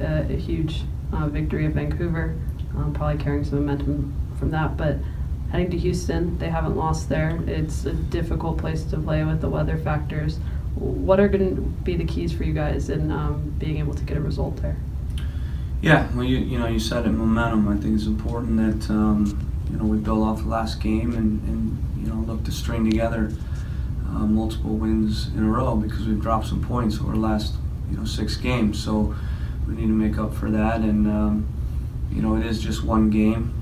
a huge victory at Vancouver, probably carrying some momentum from that. But heading to Houston, they haven't lost there. It's a difficult place to play with the weather factors. What are going to be the keys for you guys in being able to get a result there? Yeah, well, you said it, momentum. I think it's important that we build off the last game and look to string together multiple wins in a row, because we've dropped some points over the last 6 games. So we need to make up for that, and it is just one game.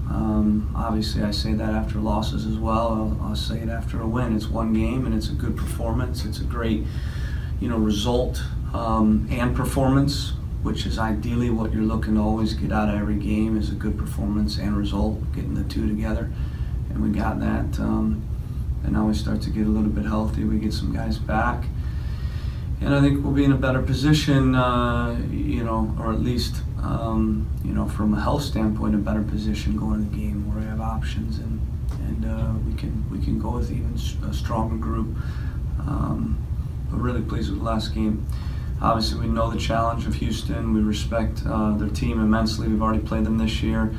Obviously, I say that after losses as well. I'll say it after a win. It's one game, and it's a good performance. It's a great result and performance, which is ideally what you're looking to always get out of every game, is a good performance and result, getting the two together. And we got that. And now we start to get a little bit healthy. We get some guys back. And I think we'll be in a better position, or at least, from a health standpoint, a better position going to the game where we have options, and we can go with even a stronger group. But really pleased with the last game. Obviously, we know the challenge of Houston. We respect their team immensely. We've already played them this year.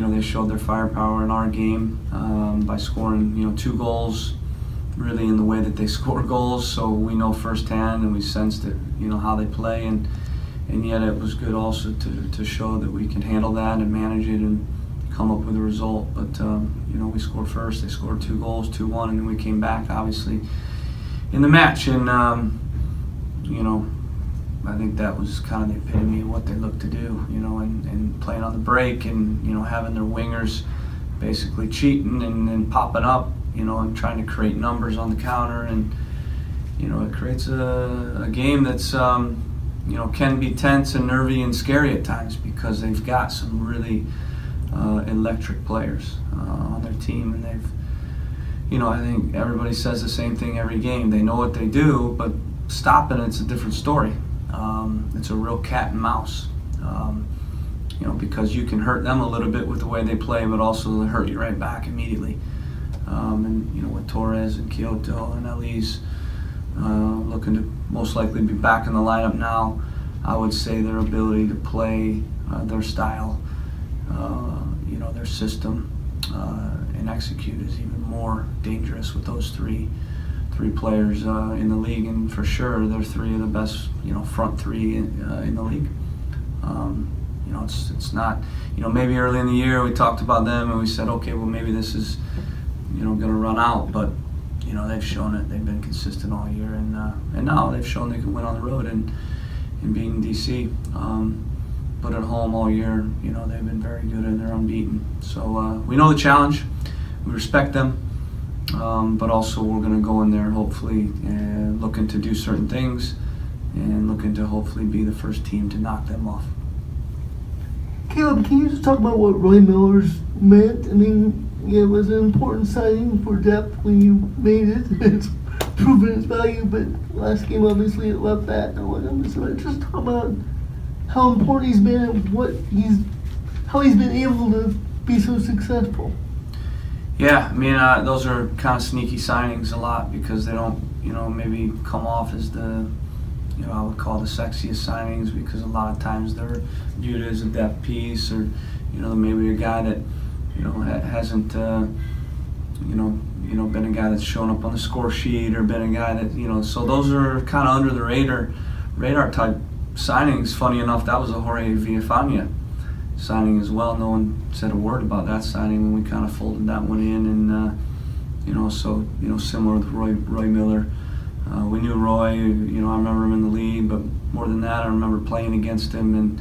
They showed their firepower in our game by scoring 2 goals, really in the way that they score goals. So we know firsthand, and we sensed it, how they play, and yet it was good also to show that we can handle that and manage it and come up with a result. But we scored first. They scored 2 goals, 2-1, and then we came back obviously in the match, and I think that was kind of the epitome of what they look to do, and playing on the break, and having their wingers basically cheating and popping up, and trying to create numbers on the counter, and it creates a game that's can be tense and nervy and scary at times, because they've got some really electric players on their team, and they've, I think everybody says the same thing every game. They know what they do, but stopping it's a different story. It's a real cat and mouse, because you can hurt them a little bit with the way they play, but also they hurt you right back immediately. And with Torres and Kyoto and Elise looking to most likely be back in the lineup now, I would say their ability to play their style, their system, and execute is even more dangerous with those three players in the league, and for sure they're 3 of the best front 3 in the league. It's not, maybe early in the year we talked about them and we said, okay, well maybe this is going to run out, but they've shown it. They've been consistent all year, and now they've shown they can win on the road and beat in DC. But at home all year, they've been very good and they're unbeaten. So we know the challenge. We respect them. But also we're going to go in there hopefully looking to do certain things and looking to hopefully be the first team to knock them off. Caleb, can you just talk about what Roy Miller's meant? I mean, it was an important signing for depth when you made it. It's proven its value, but last game obviously it left that. So just talk about how important he's been and how he's been able to be so successful. Yeah, I mean, those are kind of sneaky signings a lot, because they don't, maybe come off as the, I would call the sexiest signings, because a lot of times they're viewed as a depth piece, or, maybe a guy that, hasn't, been a guy that's shown up on the score sheet, or been a guy that, so those are kind of under the radar type signings. Funny enough, that was a Jorge Villafana signing as well. No one said a word about that signing when we kind of folded that one in, and similar with Roy Miller. We knew Roy, I remember him in the league, but more than that, I remember playing against him in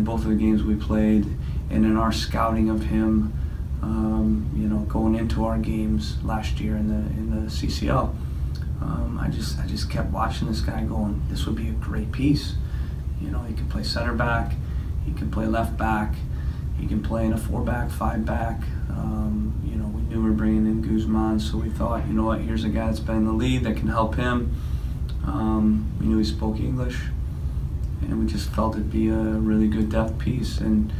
both of the games we played, and in our scouting of him, going into our games last year in the CCL. I just kept watching this guy going, this would be a great piece. He can play center back, he can play left back, he can play in a 4-back, 5-back. We knew we were bringing in Guzman, so we thought, here's a guy that's been in the lead that can help him. We knew he spoke English, and we just felt it'd be a really good depth piece, and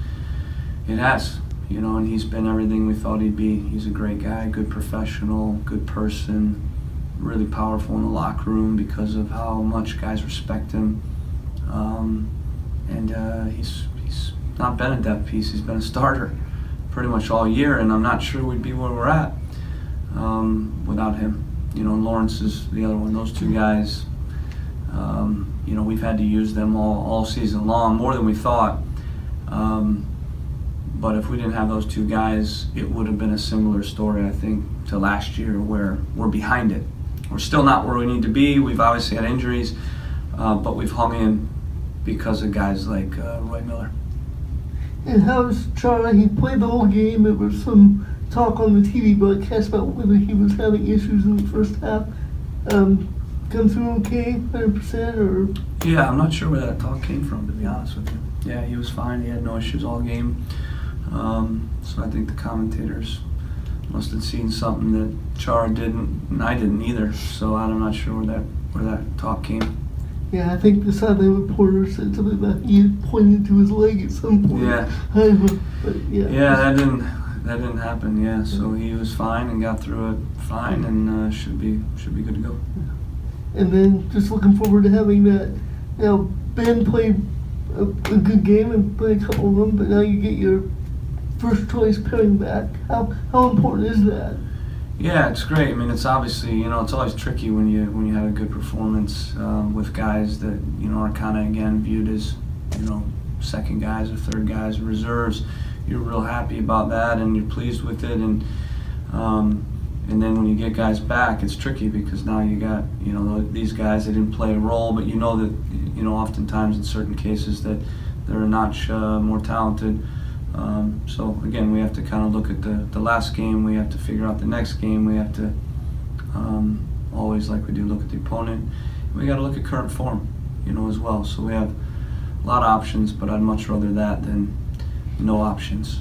it has. And he's been everything we thought he'd be. He's a great guy, good professional, good person, really powerful in the locker room because of how much guys respect him. and he's not been a depth piece. He's been a starter pretty much all year, and I'm not sure we'd be where we're at without him. You know, Lawrence is the other one. Those two guys, you know, we've had to use them all season long, more than we thought. But if we didn't have those two guys, it would have been a similar story, I think, to last year, where we're behind it. We're still not where we need to be. We've obviously had injuries, but we've hung in because of guys like Roy Miller. And how's Charlie? He played the whole game. There was some talk on the TV broadcast about whether he was having issues in the first half. Come through okay, 100%, or? Yeah, I'm not sure where that talk came from, to be honest with you. Yeah, he was fine. He had no issues all game. So I think the commentators must have seen something that Chara didn't, and I didn't either. So I'm not sure where that talk came. Yeah, I think the sideline reporter said something about he had pointed to his leg at some point. Yeah. But yeah. Yeah, that didn't happen. Yeah, so he was fine and got through it fine, and should be good to go. And then just looking forward to having that. Now Ben played a good game and played a couple of them, but now you get your first choice pairing back. How important is that? Yeah, it's great. I mean, it's obviously, you know, it's always tricky when you have a good performance with guys that, you know, are kind of, again, viewed as, you know, second guys or third guys or reserves. You're real happy about that and you're pleased with it, and then when you get guys back, it's tricky because now you got, you know, these guys that didn't play a role, but you know that, you know, oftentimes in certain cases that they're a notch more talented. So again, we have to kind of look at the last game. We have to figure out the next game. We have to always, like we do, look at the opponent. We got to look at current form, you know, as well. So we have a lot of options, but I'd much rather that than no options.